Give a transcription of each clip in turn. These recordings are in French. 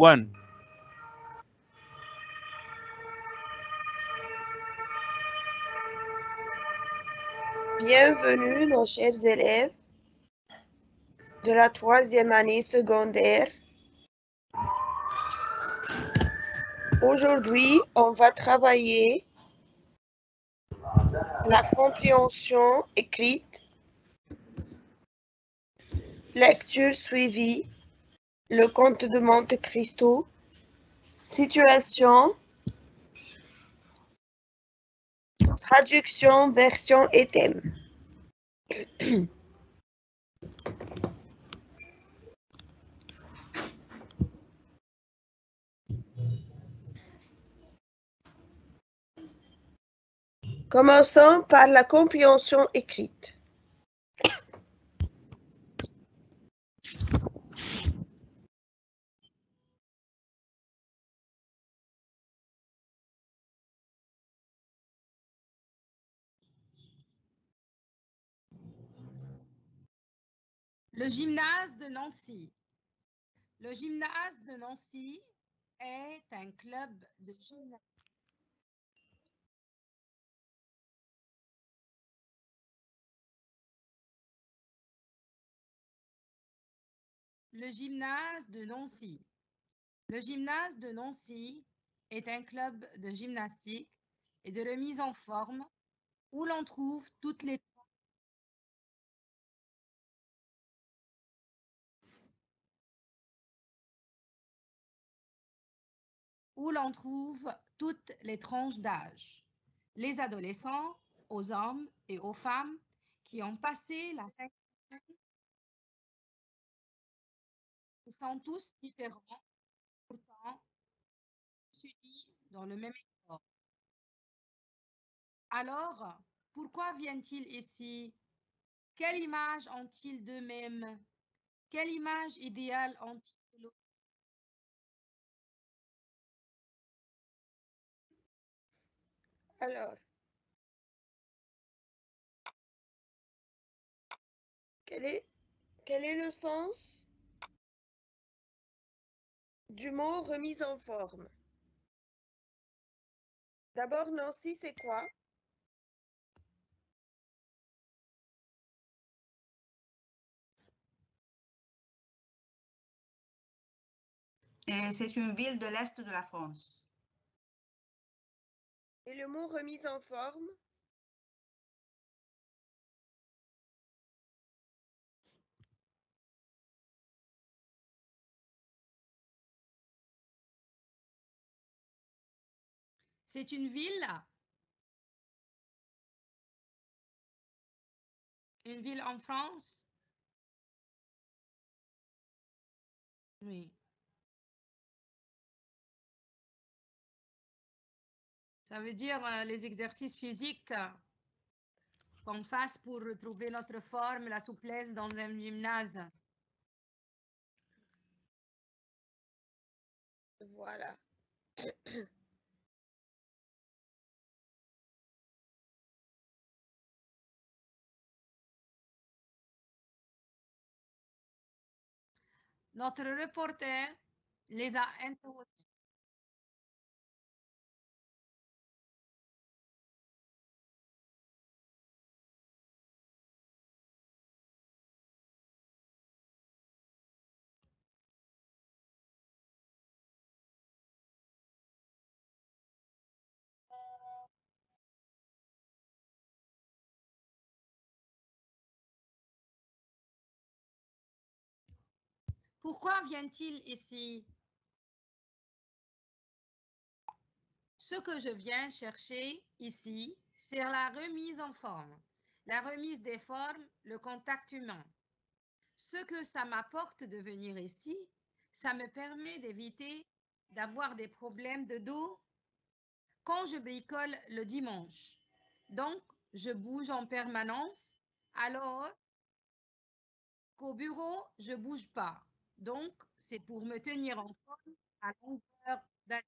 One. Bienvenue, nos chers élèves de la 3e année secondaire. Aujourd'hui, on va travailler la compréhension écrite, lecture suivie, le conte de Monte Cristo, situation, traduction, version et thème. Commençons par la compréhension écrite. Le gymnase de Nancy. Le gymnase de Nancy est un club de gymnastique. Le gymnase de Nancy. Le gymnase de Nancy est un club de gymnastique et de remise en forme où l'on trouve toutes les tranches d'âge, les adolescents, aux hommes et aux femmes qui ont passé la cinquantaine sont tous différents, pourtant unis dans le même effort. Alors, pourquoi viennent-ils ici? Quelle image ont-ils d'eux-mêmes? Quelle image idéale ont-ils de l'autre? Alors, quel est le sens du mot remise en forme? D'abord, Nancy, c'est quoi? C'est une ville de l'Est de la France. Et le mot remise en forme? C'est une ville? Une ville en France? Oui. Ça veut dire les exercices physiques qu'on fasse pour retrouver notre forme, la souplesse dans un gymnase. Voilà. Notre reporter les a interrogés. Pourquoi viennent-ils ici? Ce que je viens chercher ici, c'est la remise en forme, la remise des formes, le contact humain. Ce que ça m'apporte de venir ici, ça me permet d'éviter d'avoir des problèmes de dos quand je bricole le dimanche. Donc, je bouge en permanence, alors qu'au bureau, je bouge pas. Donc, c'est pour me tenir en forme à longueur d'année.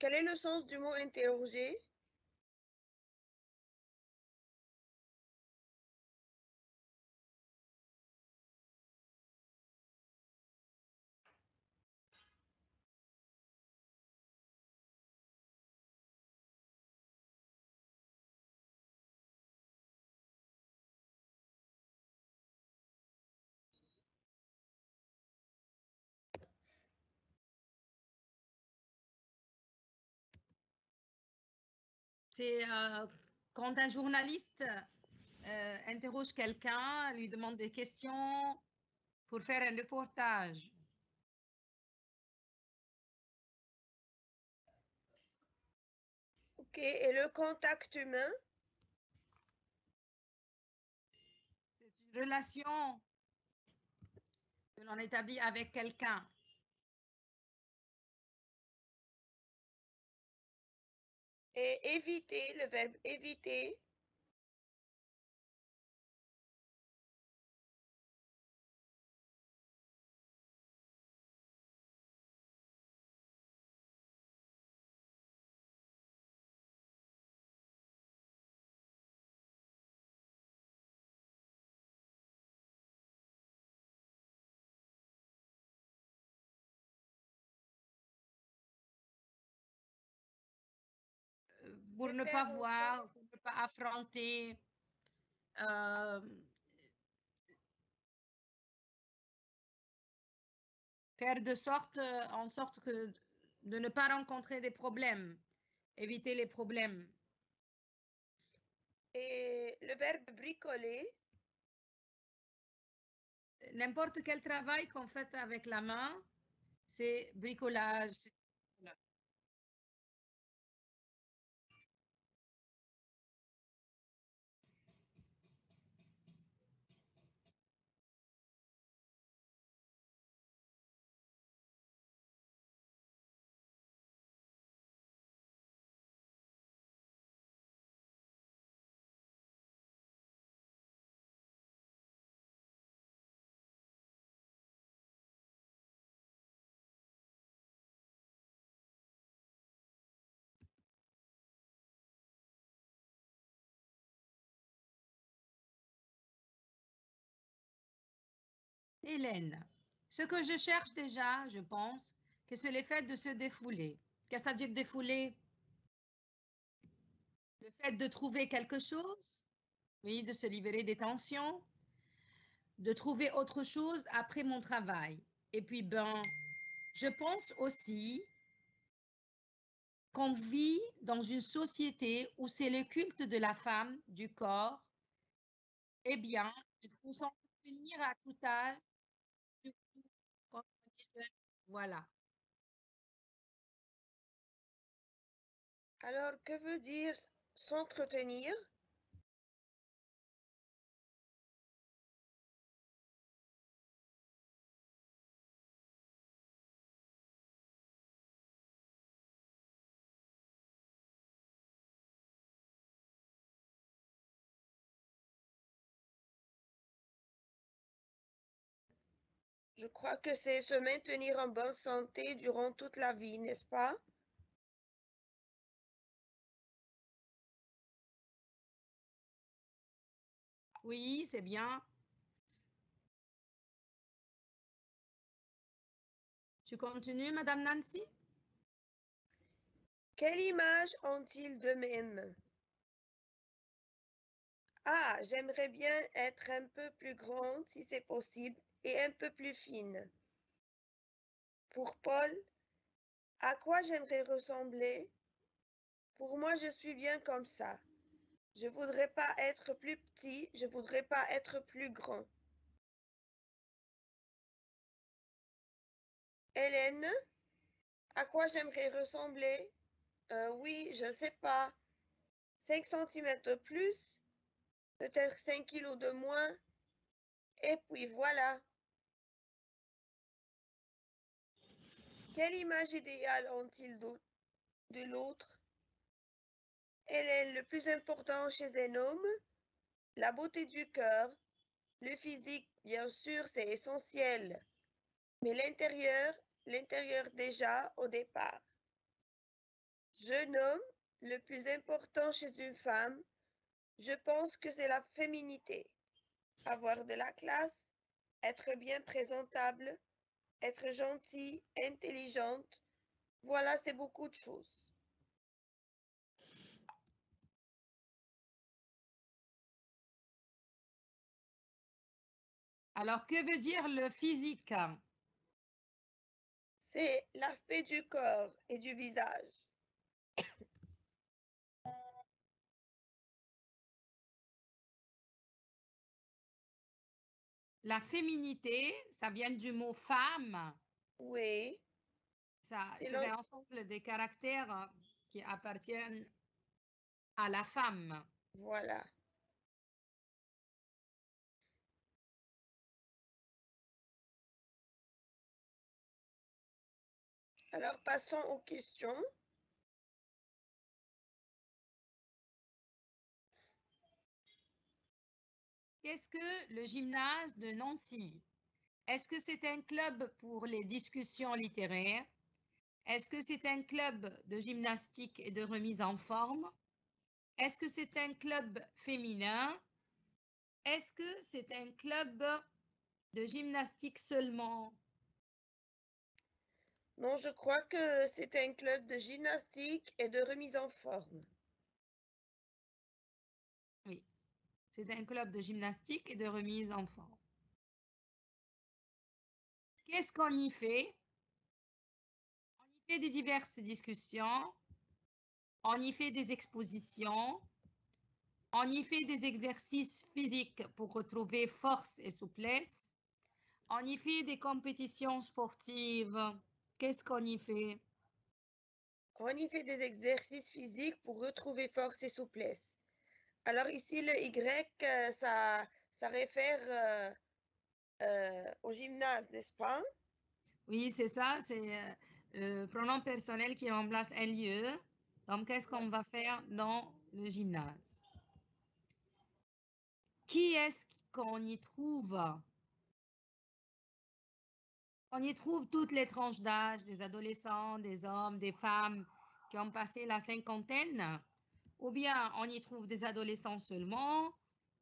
Quel est le sens du mot interroger? C'est quand un journaliste interroge quelqu'un, lui demande des questions pour faire un reportage. Ok, et le contact humain? C'est une relation que l'on établit avec quelqu'un. Et éviter, le verbe éviter. Pour ne pas voir, pour ne pas affronter. Faire de sorte, en sorte que de ne pas rencontrer des problèmes, éviter les problèmes. Et le verbe bricoler? N'importe quel travail qu'on fait avec la main, c'est bricolage. Hélène, ce que je cherche déjà, je pense, que c'est le fait de se défouler. Qu'est-ce que ça veut dire défouler? Le fait de trouver quelque chose, oui, de se libérer des tensions, de trouver autre chose après mon travail. Et puis, ben, je pense aussi qu'on vit dans une société où c'est le culte de la femme, du corps. Eh bien, il faut s'en tenir à tout âge, surtout quand on est jeune. Voilà. Alors, que veut dire s'entretenir? Je crois que c'est se maintenir en bonne santé durant toute la vie, n'est-ce pas? Oui, c'est bien. Tu continues, Madame Nancy? Quelle image ont-ils d'eux-mêmes? Ah, j'aimerais bien être un peu plus grande si c'est possible et un peu plus fine. Pour Paul, à quoi j'aimerais ressembler? Pour moi, je suis bien comme ça. Je voudrais pas être plus petit, je voudrais pas être plus grand. Hélène, à quoi j'aimerais ressembler? Oui, je sais pas. 5 cm de plus, peut-être 5 kilos de moins. Et puis voilà. Quelle image idéale ont-ils de l'autre? Hélène, le plus important chez un homme, la beauté du cœur, le physique, bien sûr, c'est essentiel. Mais l'intérieur déjà au départ. Jeune homme, le plus important chez une femme, je pense que c'est la féminité. Avoir de la classe, être bien présentable, être gentille, intelligente, voilà, c'est beaucoup de choses. Alors, que veut dire le physique? C'est l'aspect du corps et du visage. La féminité, ça vient du mot femme. Oui, C'est un ensemble de caractères qui appartiennent à la femme. voilà. Alors, passons aux questions. Qu'est-ce que le gymnase de Nancy? Est-ce que c'est un club pour les discussions littéraires? Est-ce que c'est un club de gymnastique et de remise en forme? Est-ce que c'est un club féminin? Est-ce que c'est un club de gymnastique seulement? Non, je crois que c'est un club de gymnastique et de remise en forme. Oui, c'est un club de gymnastique et de remise en forme. Qu'est-ce qu'on y fait? On y fait de diverses discussions, on y fait des expositions, on y fait des exercices physiques pour retrouver force et souplesse, on y fait des compétitions sportives. Qu'est-ce qu'on y fait? On y fait des exercices physiques pour retrouver force et souplesse. Alors ici, le Y, ça réfère au gymnase, n'est-ce pas? Oui, c'est ça, c'est le pronom personnel qui remplace un lieu. Donc, qu'est-ce qu'on va faire dans le gymnase? Qui est-ce qu'on y trouve? On y trouve toutes les tranches d'âge, des adolescents, des hommes, des femmes qui ont passé la cinquantaine, ou bien on y trouve des adolescents seulement,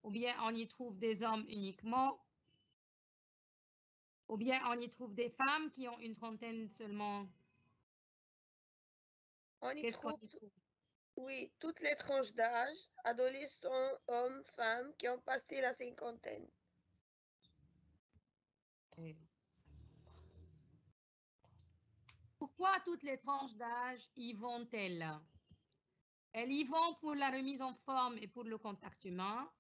ou bien on y trouve des hommes uniquement, ou bien on y trouve des femmes qui ont une trentaine seulement. On y Qu'est-ce qu'on trouve, y trouve? oui, toutes les tranches d'âge, adolescents, hommes, femmes qui ont passé la cinquantaine. Oui. Pourquoi toutes les tranches d'âge y vont-elles? Elles y vont pour la remise en forme et pour le contact humain.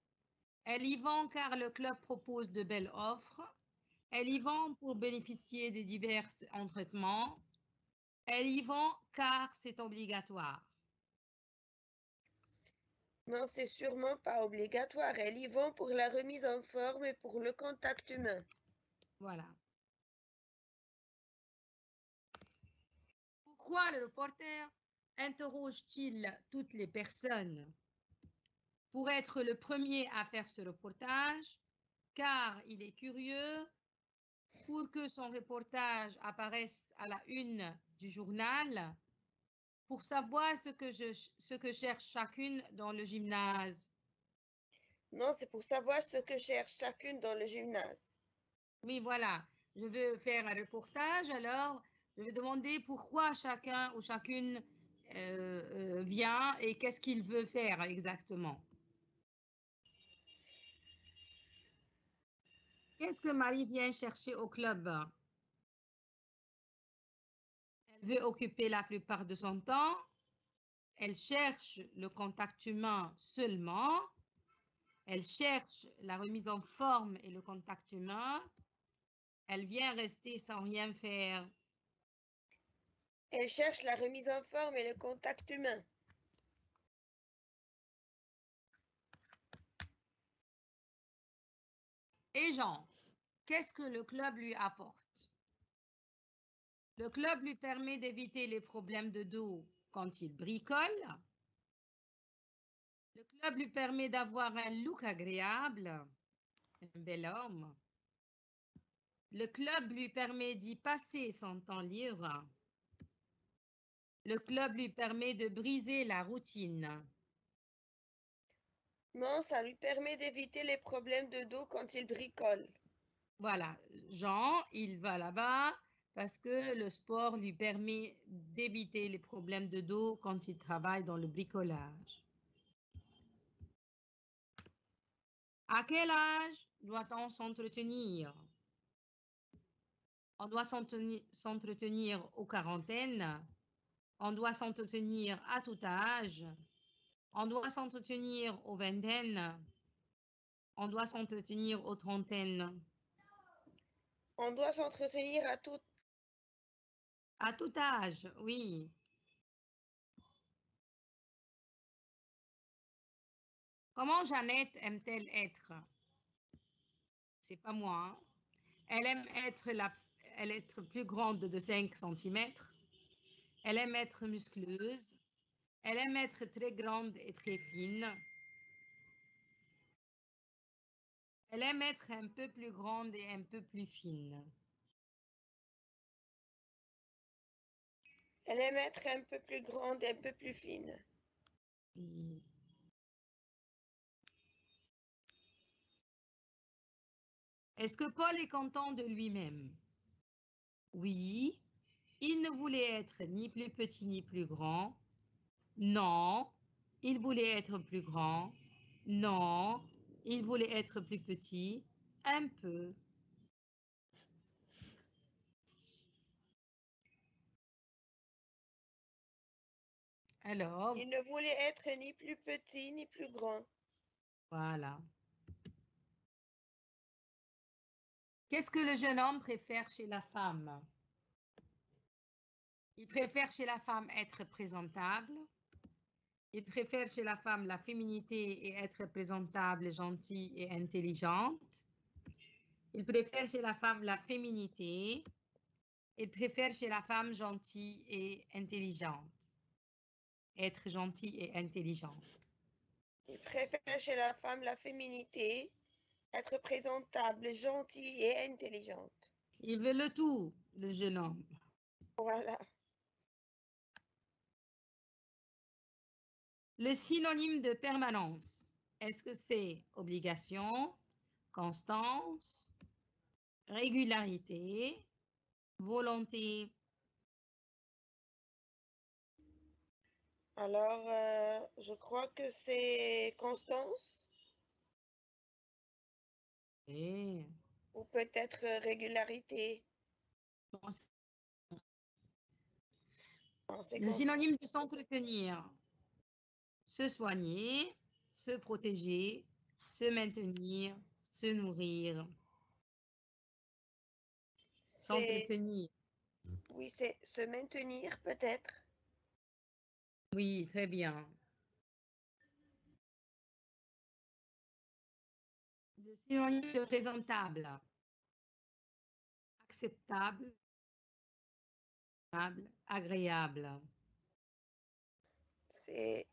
Elles y vont car le club propose de belles offres. Elles y vont pour bénéficier des divers traitements. Elles y vont car c'est obligatoire. Non, c'est sûrement pas obligatoire. Elles y vont pour la remise en forme et pour le contact humain. Voilà. Pourquoi le reporter interroge-t-il toutes les personnes? Pour être le premier à faire ce reportage, car il est curieux, pour que son reportage apparaisse à la une du journal, pour savoir ce que cherche chacune dans le gymnase. Non, c'est pour savoir ce que cherche chacune dans le gymnase. Oui, voilà. Je veux faire un reportage, alors je vais demander pourquoi chacun ou chacune vient et qu'est-ce qu'il veut faire exactement. Qu'est-ce que Marie vient chercher au club? Elle veut occuper la plupart de son temps. Elle cherche le contact humain seulement. Elle cherche la remise en forme et le contact humain. Elle vient rester sans rien faire. Elle cherche la remise en forme et le contact humain. Et Jean, qu'est-ce que le club lui apporte? Le club lui permet d'éviter les problèmes de dos quand il bricole. Le club lui permet d'avoir un look agréable, un bel homme. Le club lui permet d'y passer son temps libre. Le club lui permet de briser la routine. Non, ça lui permet d'éviter les problèmes de dos quand il bricole. Voilà, Jean, il va là-bas parce que le sport lui permet d'éviter les problèmes de dos quand il travaille dans le bricolage. À quel âge doit-on s'entretenir? On doit s'entretenir aux quarantaines. On doit s'entretenir à tout âge. On doit s'entretenir aux vingtaines. On doit s'entretenir aux trentaines. On doit s'entretenir À tout âge, oui. Comment Jeannette aime-t-elle être? C'est pas moi. Hein. Elle aime être plus grande de 5 cm. Elle aime être muscleuse. Elle aime être très grande et très fine. Elle aime être un peu plus grande et un peu plus fine. Elle aime être un peu plus grande et un peu plus fine. Oui. Est-ce que Paul est content de lui-même? Oui. Il ne voulait être ni plus petit ni plus grand. Non. Il voulait être plus grand. Non. Il voulait être plus petit. Un peu. Alors, Il ne voulait être ni plus petit ni plus grand. voilà. Qu'est-ce que le jeune homme préfère chez la femme? Il préfère chez la femme être présentable. Il préfère chez la femme la féminité et être présentable, gentille et intelligente. Il préfère chez la femme la féminité. Il préfère chez la femme gentille et intelligente. Être gentille et intelligente. Il préfère chez la femme la féminité, être présentable, gentille et intelligente. Il veut le tout, le jeune homme. Voilà. Le synonyme de permanence, est-ce que c'est obligation, constance, régularité, volonté? Alors, je crois que c'est Constance Et ou peut-être régularité. Non, c'est le Constance. synonyme de s'entretenir, se soigner, se protéger, se maintenir, se nourrir, s'entretenir. Oui, c'est se maintenir peut-être. Oui, très bien. Le synonyme de présentable, acceptable, agréable. C'est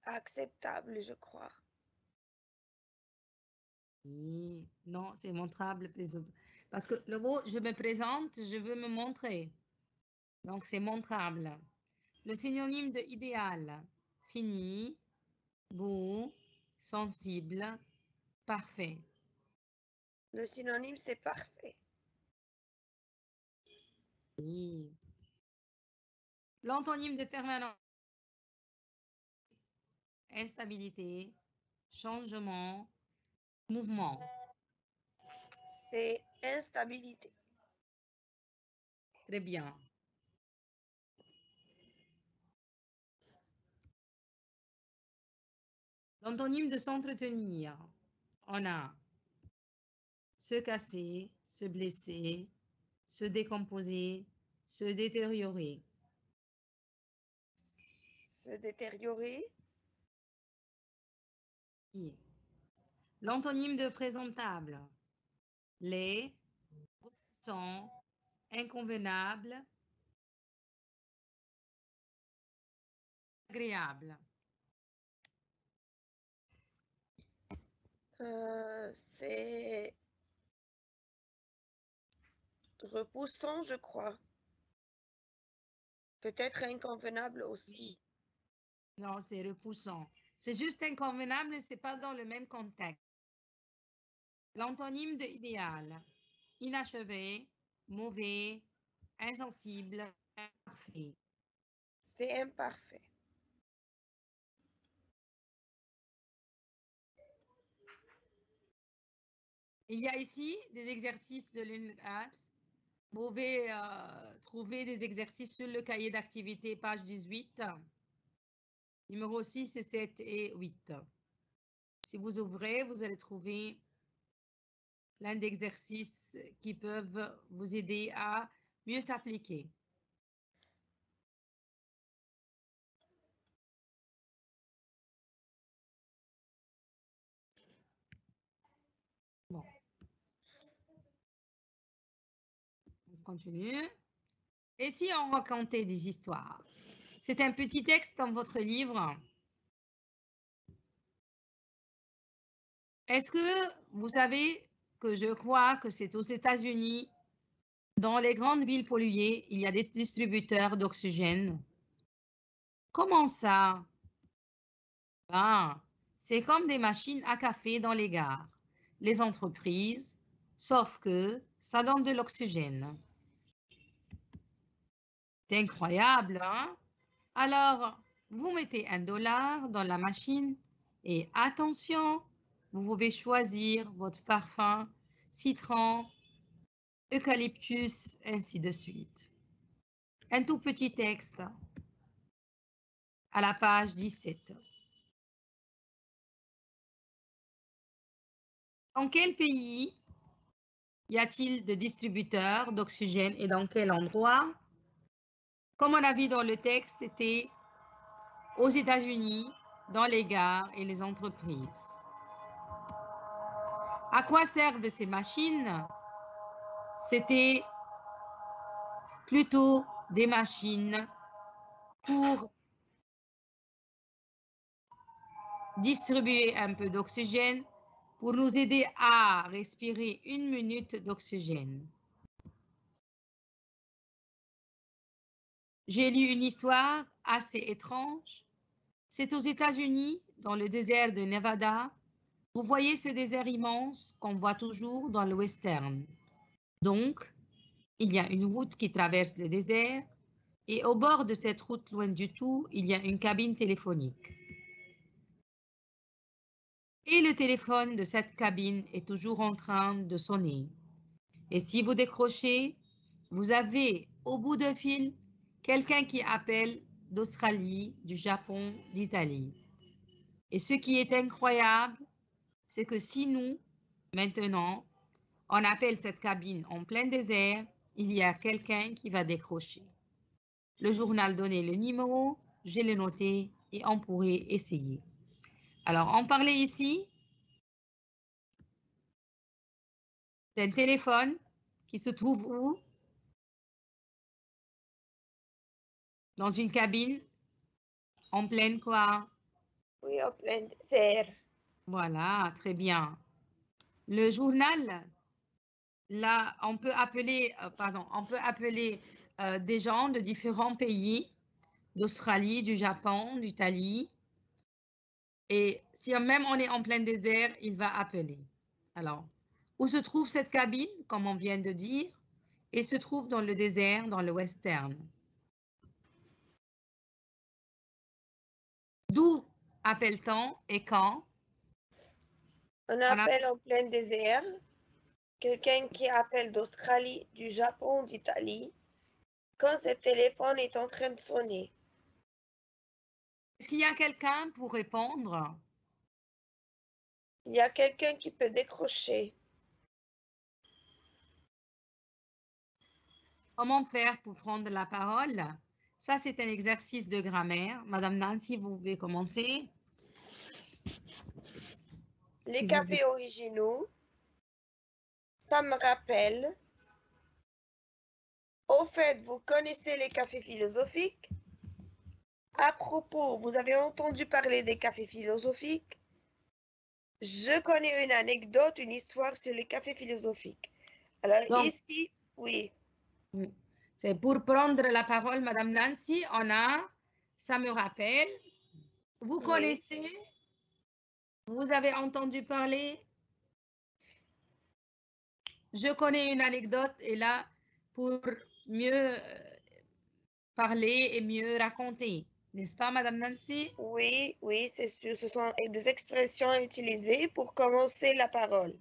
acceptable, je crois. Oui. Non, c'est montrable. Parce que le mot je me présente, je veux me montrer. Donc, c'est montrable. Le synonyme de idéal, fini, beau, sensible, parfait. Le synonyme, c'est parfait. Oui. L'antonyme de permanence, instabilité, changement, mouvement. C'est instabilité. Très bien. L'antonyme de s'entretenir, on a se casser, se blesser, se décomposer, se détériorer. Se détériorer. L'antonyme de présentable, laid, repoussant, inconvenable, agréable. C'est repoussant, je crois. Peut-être inconvenable aussi. Non, c'est repoussant. C'est juste inconvenable, c'est pas dans le même contexte. L'antonyme de idéal, inachevé, mauvais, insensible, imparfait. C'est imparfait. Il y a ici des exercices de l'INAPS. Vous pouvez trouver des exercices sur le cahier d'activité, page 18, numéro 6, 7 et 8. Si vous ouvrez, vous allez trouver plein d'exercices qui peuvent vous aider à mieux s'appliquer. Bon. On continue. Et si on racontait des histoires? C'est un petit texte dans votre livre. Est-ce que vous savez que je crois que c'est aux États-Unis, dans les grandes villes polluées, il y a des distributeurs d'oxygène? Comment ça? Ben, c'est comme des machines à café dans les gares, les entreprises, sauf que ça donne de l'oxygène. C'est incroyable, hein? Alors, vous mettez $1 dans la machine et attention, vous pouvez choisir votre parfum, citron, eucalyptus, ainsi de suite. Un tout petit texte à la page 17. Dans quel pays y a-t-il de distributeurs d'oxygène et dans quel endroit? Comme on a vu dans le texte, c'était aux États-Unis, dans les gares et les entreprises. À quoi servent ces machines? C'était plutôt des machines pour distribuer un peu d'oxygène, pour nous aider à respirer 1 minute d'oxygène. J'ai lu une histoire assez étrange. C'est aux États-Unis, dans le désert de Nevada. Vous voyez ce désert immense qu'on voit toujours dans le western. Donc, il y a une route qui traverse le désert et au bord de cette route, loin du tout, il y a une cabine téléphonique. Et le téléphone de cette cabine est toujours en train de sonner. Et si vous décrochez, vous avez au bout du fil quelqu'un qui appelle d'Australie, du Japon, d'Italie. Et ce qui est incroyable, c'est que si nous, maintenant, on appelle cette cabine en plein désert, il y a quelqu'un qui va décrocher. Le journal donnait le numéro, je l'ai noté et on pourrait essayer. Alors, on parlait ici d'un téléphone qui se trouve où? Dans une cabine, en pleine quoi? Oui, en plein désert. Voilà, très bien. Le journal, là, on peut appeler des gens de différents pays, d'Australie, du Japon, d'Italie. Et si même on est en plein désert, il va appeler. Alors, où se trouve cette cabine, comme on vient de dire? Et se trouve dans le désert, dans le western. D'où appelle-t-on et quand? On appelle en plein désert. Quelqu'un qui appelle d'Australie, du Japon, d'Italie, quand ce téléphone est en train de sonner. Est-ce qu'il y a quelqu'un pour répondre? Il y a quelqu'un qui peut décrocher. Comment faire pour prendre la parole? Ça, c'est un exercice de grammaire. Madame Nancy, vous pouvez commencer. Les cafés originaux, ça me rappelle. Au fait, vous connaissez les cafés philosophiques? À propos, vous avez entendu parler des cafés philosophiques? Je connais une anecdote, une histoire sur les cafés philosophiques. Alors Donc, ici, oui. C'est pour prendre la parole, Madame Nancy, on a, ça me rappelle, vous connaissez, vous avez entendu parler, je connais une anecdote et là, pour mieux parler et mieux raconter, n'est-ce pas, Madame Nancy? Oui, oui, c'est sûr. Ce sont des expressions utilisées pour commencer la parole.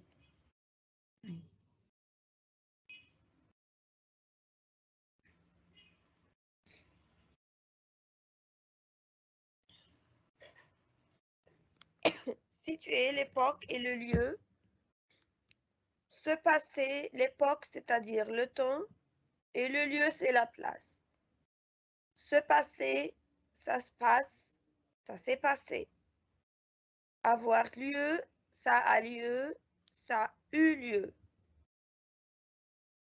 Situer l'époque et le lieu. ce passé, l'époque, c'est-à-dire le temps, et le lieu, c'est la place. Ce passé, ça se passe, ça s'est passé. Avoir lieu, ça a lieu, ça a eu lieu.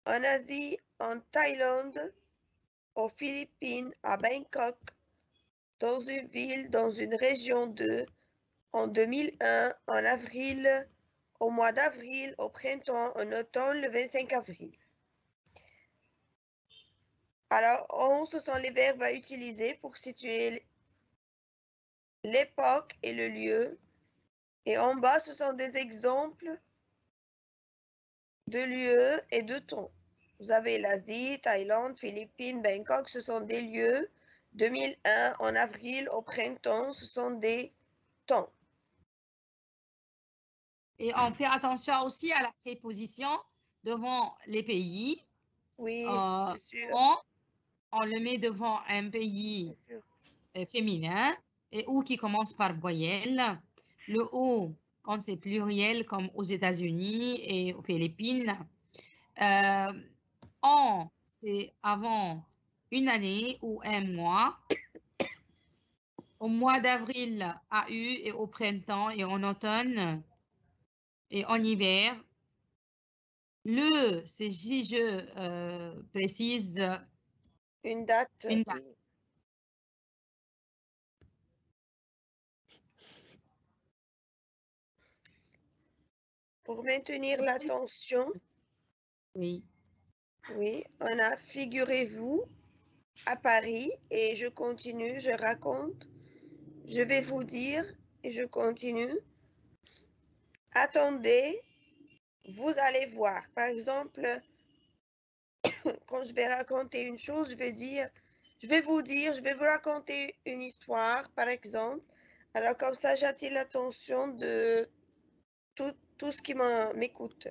En Asie, en Thaïlande, aux Philippines, à Bangkok, dans une ville, dans une région de, en 2001, en avril, au mois d'avril, au printemps, en automne, le 25 avril. Alors, on, ce sont les verbes à utiliser pour situer l'époque et le lieu. Et en bas, ce sont des exemples de lieux et de temps. Vous avez l'Asie, Thaïlande, Philippines, Bangkok, ce sont des lieux. 2001, en avril, au printemps, ce sont des temps. Et on fait attention aussi à la préposition devant les pays. Oui, c'est sûr. On le met devant un pays féminin et ou qui commence par voyelle. Le O, quand c'est pluriel, comme aux États-Unis et aux Philippines. En, c'est avant une année ou un mois. Au mois d'avril, AU, et au printemps et en automne et en hiver. Le, c'est si je précise une date. Une date. Oui. Pour maintenir l'attention, oui. Oui, on a, figurez-vous, à Paris, et je continue, je raconte, je vais vous dire, et je continue. Attendez, vous allez voir. Par exemple, quand je vais raconter une chose, je vais vous raconter une histoire, par exemple. Alors comme ça, j'attire l'attention de tout ce qui m'écoute.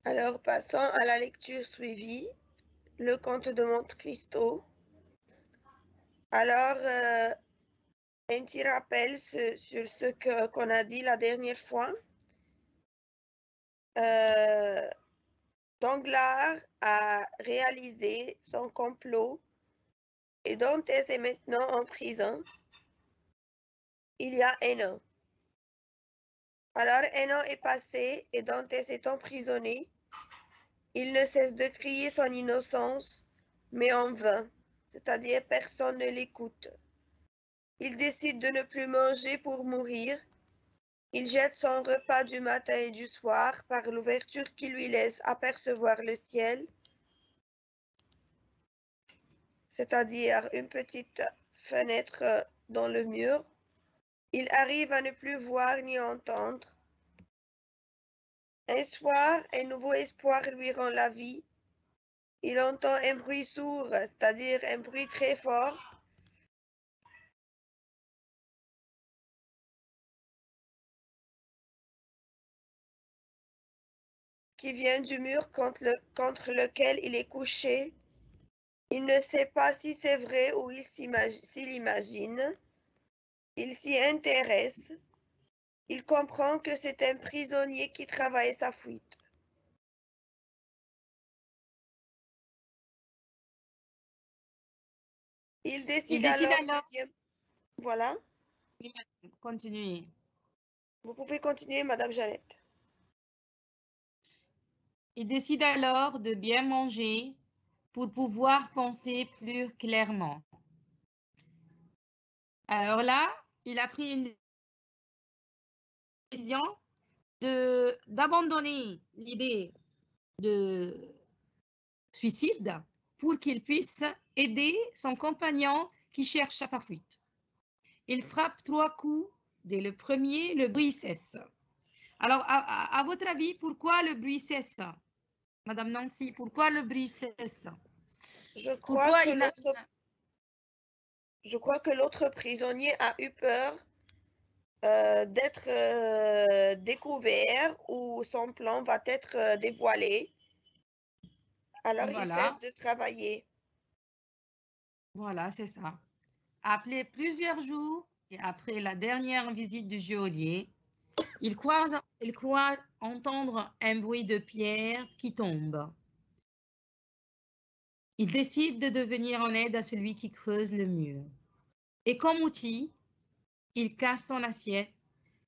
Alors, passons à la lecture suivie, le conte de Monte Cristo. Alors, un petit rappel sur ce qu'on a dit la dernière fois. Danglars a réalisé son complot et Dantès est maintenant en prison. Il y a un an. Alors, un an est passé et Dantès est emprisonné. Il ne cesse de crier son innocence, mais en vain, c'est-à-dire personne ne l'écoute. Il décide de ne plus manger pour mourir. Il jette son repas du matin et du soir par l'ouverture qui lui laisse apercevoir le ciel, c'est-à-dire une petite fenêtre dans le mur. Il arrive à ne plus voir ni entendre. Un soir, un nouveau espoir lui rend la vie. Il entend un bruit sourd, c'est-à-dire un bruit très fort. Qui vient du mur contre lequel il est couché. Il ne sait pas si c'est vrai ou s'il imagine. Il s'y intéresse. Il comprend que c'est un prisonnier qui travaille sa fuite. Il décide alors... Voilà. Oui, continuez. Vous pouvez continuer, Madame Jeannette. Il décide alors de bien manger pour pouvoir penser plus clairement. Alors là, il a pris une décision d'abandonner l'idée de suicide pour qu'il puisse aider son compagnon qui cherche sa fuite. Il frappe 3 coups. Dès le premier, le bruit cesse. Alors, à votre avis, pourquoi le bruit cesse? Madame Nancy, pourquoi le bruit cesse? Je crois que l'autre prisonnier a eu peur d'être découvert ou son plan va être dévoilé. Alors il Voilà. cesse de travailler. Voilà, c'est ça. Après plusieurs jours et après la dernière visite du geôlier, il croit entendre un bruit de pierre qui tombe. Il décide de devenir en aide à celui qui creuse le mur. Et comme outil, il casse son assiette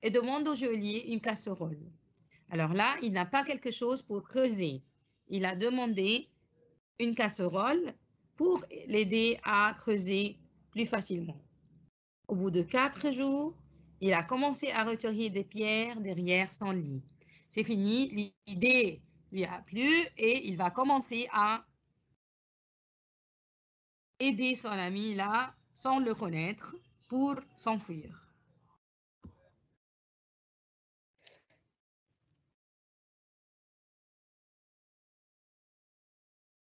et demande au geôlier une casserole. Alors là, il n'a pas quelque chose pour creuser. Il a demandé une casserole pour l'aider à creuser plus facilement. Au bout de 4 jours, il a commencé à retirer des pierres derrière son lit. C'est fini, l'idée lui a plu et il va commencer à aider son ami là, sans le connaître, pour s'enfuir.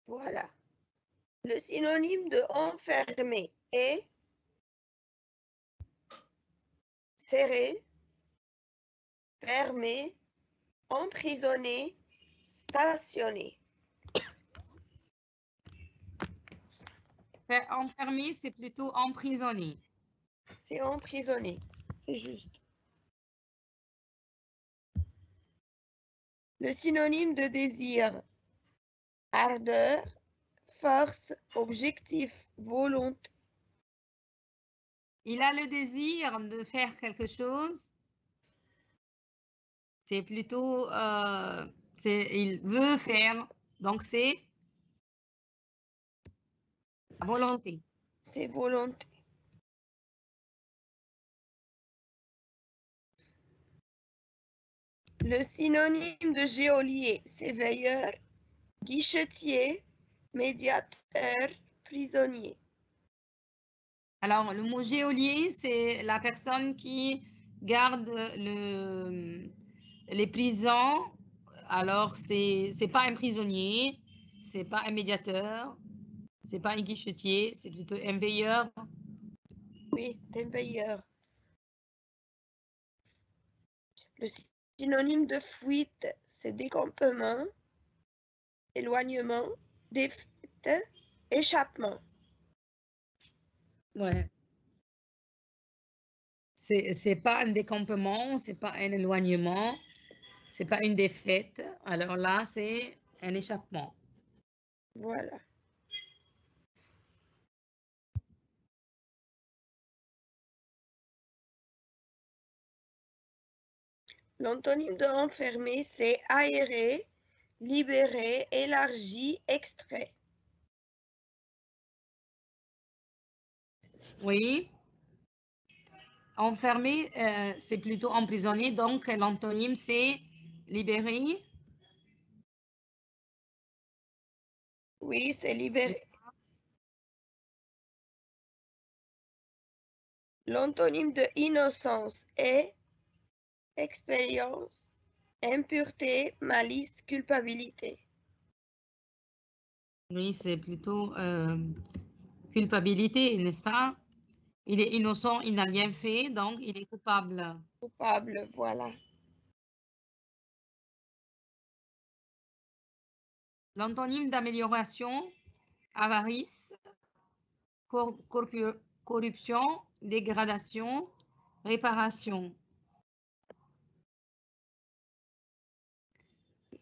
Voilà. Le synonyme de enfermer est serré, fermé, emprisonné, stationné. Enfermé, c'est plutôt emprisonné. C'est emprisonné, c'est juste. Le synonyme de désir, ardeur, force, objectif, volonté. Il a le désir de faire quelque chose. C'est plutôt, il veut faire, donc c'est volonté. C'est volonté. Le synonyme de geôlier, c'est veilleur, guichetier, médiateur, prisonnier. Alors, le mot geôlier, c'est la personne qui garde les prisons. Alors, c'est pas un prisonnier, c'est pas un médiateur, c'est pas un guichetier, c'est plutôt un veilleur. Oui, c'est un veilleur. Le synonyme de fuite, c'est décampement, éloignement, défaite, échappement. Ouais. C'est pas un décampement, c'est pas un éloignement, c'est pas une défaite. Alors là, c'est un échappement. Voilà. L'antonyme de enfermer, c'est aéré, libéré, élargi, extrait. Oui. Enfermé, c'est plutôt emprisonné, donc l'antonyme, c'est libéré. Oui, c'est libéré. L'antonyme de innocence est expérience, impureté, malice, culpabilité. Oui, c'est plutôt culpabilité, n'est-ce pas? Il est innocent, il n'a rien fait, donc il est coupable. Coupable, voilà. L'antonyme d'amélioration, avarice, corruption, dégradation, réparation.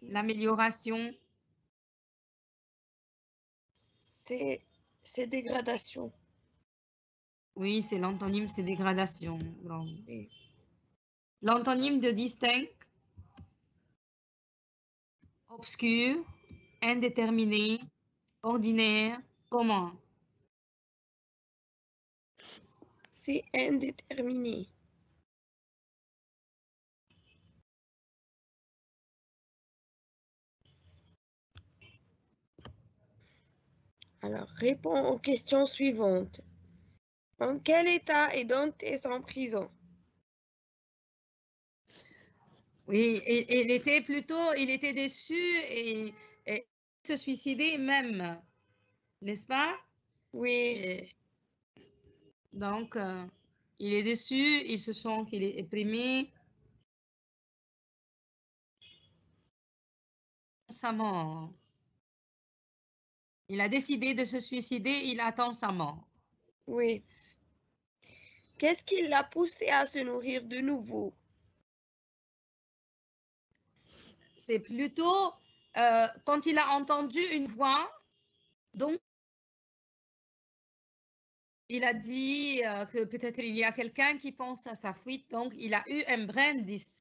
L'amélioration, C'est dégradation. oui, c'est l'antonyme, c'est dégradation. Oui. L'antonyme de distinct, obscur, indéterminé, ordinaire, commun. C'est indéterminé. Alors, réponds aux questions suivantes. En quel état est Dante en prison? Oui, il était déçu et se suicider même, n'est-ce pas? Oui, Et donc, Il est déçu, il se sent qu'il est opprimé. Sa mort. Il a décidé de se suicider, il attend sa mort. Oui. Qu'est-ce qui l'a poussé à se nourrir de nouveau? C'est plutôt quand il a entendu une voix, donc il a dit que peut-être il y a quelqu'un qui pense à sa fuite, donc il a eu un brin d'esprit.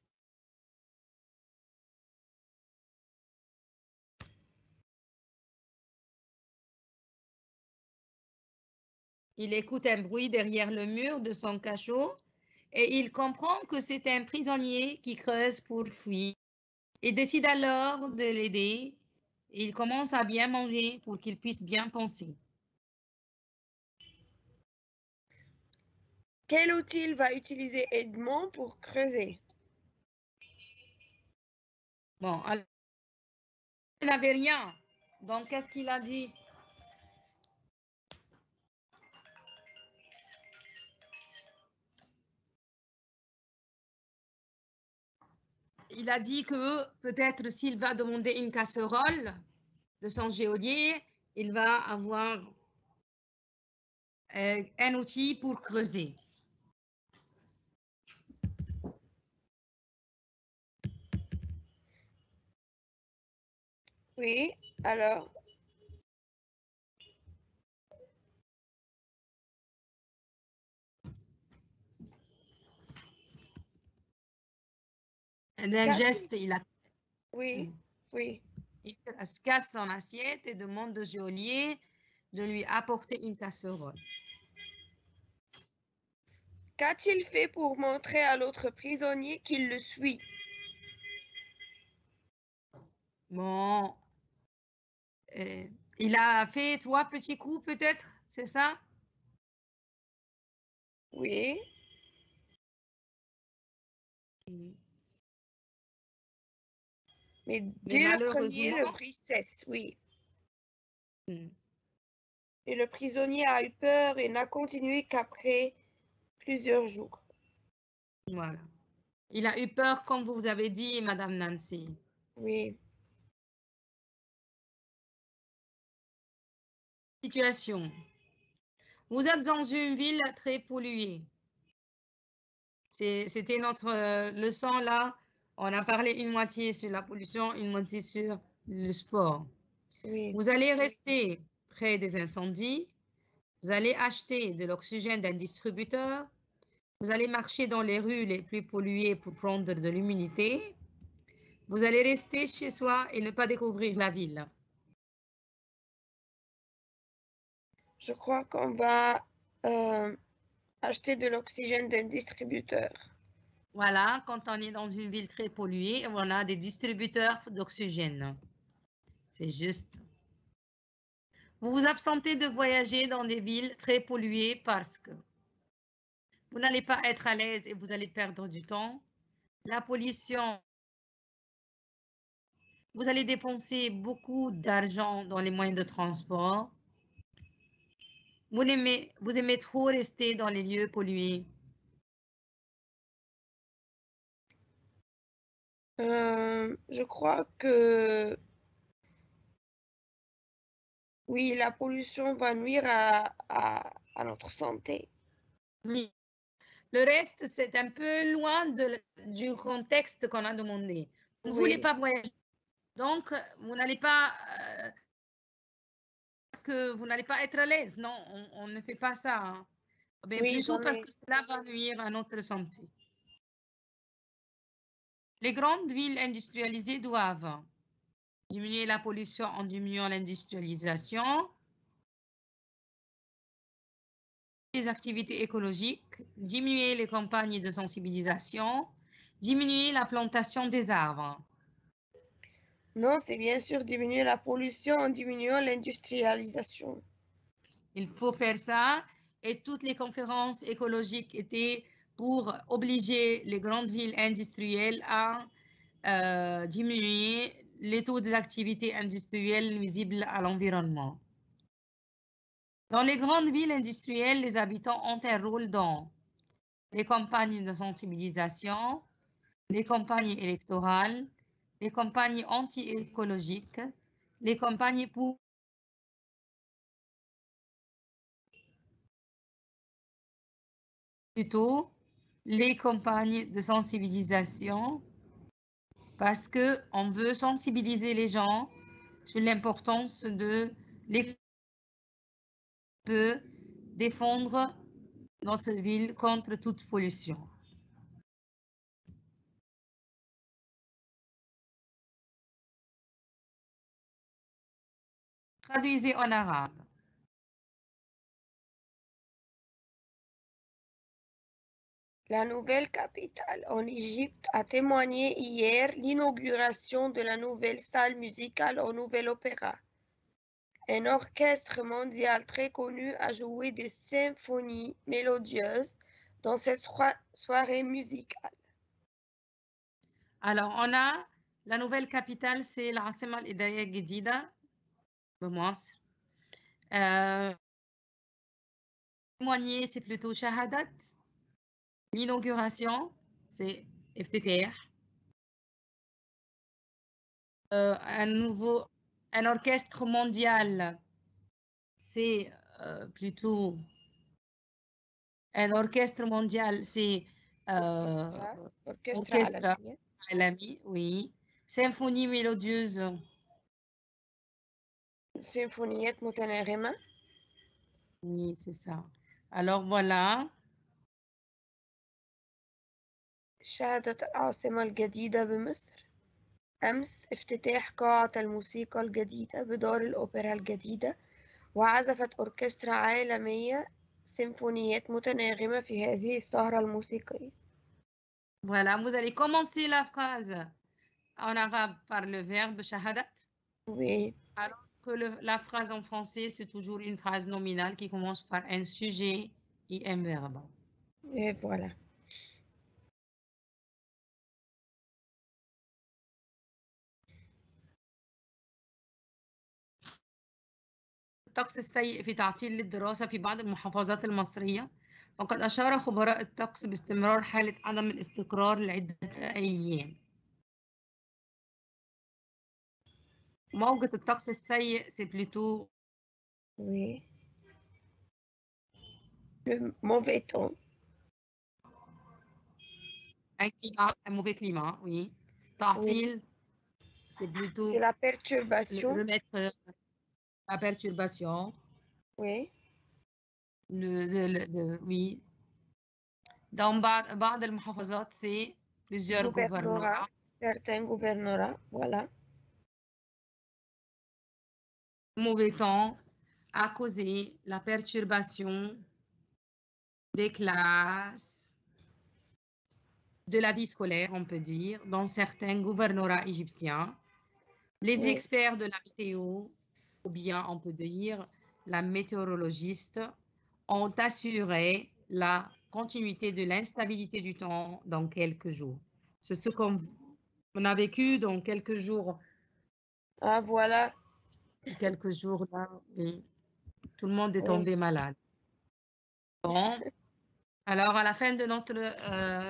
Il écoute un bruit derrière le mur de son cachot et il comprend que c'est un prisonnier qui creuse pour fuir. Il décide alors de l'aider. Il commence à bien manger pour qu'il puisse bien penser. Quel outil va utiliser Edmond pour creuser? Bon, alors, il n'avait rien. Donc, qu'est-ce qu'il a dit? Il a dit que peut-être s'il va demander une casserole de son geôlier, il va avoir un outil pour creuser. Oui, alors. D'un geste, il a... Oui, oui. Il se casse son assiette et demande au geôlier de lui apporter une casserole. Qu'a-t-il fait pour montrer à l'autre prisonnier qu'il le suit? Bon, il a fait 3 petits coups peut-être, c'est ça? Oui. Mais dès le premier, le bruit cesse, oui. Et le prisonnier a eu peur et n'a continué qu'après plusieurs jours. Voilà. Il a eu peur, comme vous avez dit, Madame Nancy. Oui. Situation. Vous êtes dans une ville très polluée. C'était notre leçon là. On a parlé une moitié sur la pollution, une moitié sur le sport. Oui. Vous allez rester près des incendies. Vous allez acheter de l'oxygène d'un distributeur. Vous allez marcher dans les rues les plus polluées pour prendre de l'humidité. Vous allez rester chez soi et ne pas découvrir la ville. Je crois qu'on va acheter de l'oxygène d'un distributeur. Voilà, quand on est dans une ville très polluée, on a des distributeurs d'oxygène. C'est juste. Vous vous absentez de voyager dans des villes très polluées parce que vous n'allez pas être à l'aise et vous allez perdre du temps. La pollution, vous allez dépenser beaucoup d'argent dans les moyens de transport. Vous aimez trop rester dans les lieux pollués. Je crois que oui, la pollution va nuire à notre santé. Oui. Le reste, c'est un peu loin du contexte qu'on a demandé. Vous ne voulez pas voyager. Donc, vous n'allez pas... parce que vous n'allez pas être à l'aise. Non, on ne fait pas ça. Hein. Mais Oui, plutôt parce que cela va nuire à notre santé. Les grandes villes industrialisées doivent diminuer la pollution en diminuant l'industrialisation, les activités écologiques, diminuer les campagnes de sensibilisation, diminuer la plantation des arbres. Non, c'est bien sûr diminuer la pollution en diminuant l'industrialisation. Il faut faire ça et toutes les conférences écologiques étaient pour obliger les grandes villes industrielles à diminuer les taux des activités industrielles nuisibles à l'environnement. Dans les grandes villes industrielles, les habitants ont un rôle dans les campagnes de sensibilisation, les campagnes électorales, les campagnes anti-écologiques, les campagnes pour plutôt les campagnes de sensibilisation parce qu'on veut sensibiliser les gens sur l'importance de défendre notre ville contre toute pollution. Traduisez en arabe. La nouvelle capitale en Égypte a témoigné hier l'inauguration de la nouvelle salle musicale au Nouvel Opéra. Un orchestre mondial très connu a joué des symphonies mélodieuses dans cette soirée musicale. Alors, on a la nouvelle capitale, c'est العاصمة الإدارية الجديدة بمصر. Témoigner, c'est plutôt shahadat. L'inauguration, c'est افتتاح. Un orchestre mondial, c'est plutôt un orchestre mondial, c'est orchestre alami, oui. Symphonie mélodieuse. Symphoniette متناغمة. Oui, c'est ça. Alors voilà. شهدت العاصمة الجديدة بمصر أمس افتتاح قاعة الموسيقى الجديدة بدار الأوبرا الجديدة وعزفت أوركسترا عالمية سيمفونيات متناغمة في هذه السهرة الموسيقية. Voilà, vous allez commencer la phrase en arabe par le verbe shahadat. Oui. Alors que la phrase en français, c'est toujours une phrase nominale qui commence par un sujet et un verbe. Et voilà. الطقس السيء في تعطيل للدراسة في بعض المحافظات المصرية، وقد أشار خبراء الطقس باستمرار حالة عدم الاستقرار لعدة أيام. موجة الطقس السيء c'est plutôt Oui. Le mauvais temps. Un mauvais climat, oui. تعطيل, c'est plutôt C'est la perturbation. remettre la perturbation. Oui. Oui. Dans بعض المحافظات, c'est plusieurs gouvernements. Certains gouvernorats, voilà. Mauvais temps a causé la perturbation des classes, de la vie scolaire, on peut dire, dans certains gouvernorats égyptiens. Les Oui. experts de la météo, ou bien on peut dire la météorologiste, ont assuré la continuité de l'instabilité du temps dans quelques jours. C'est ce qu'on a vécu dans quelques jours. Ah, voilà. Quelques jours là, oui. Tout le monde est Oui. tombé malade. Bon, alors à la fin de notre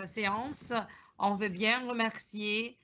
séance, on veut bien remercier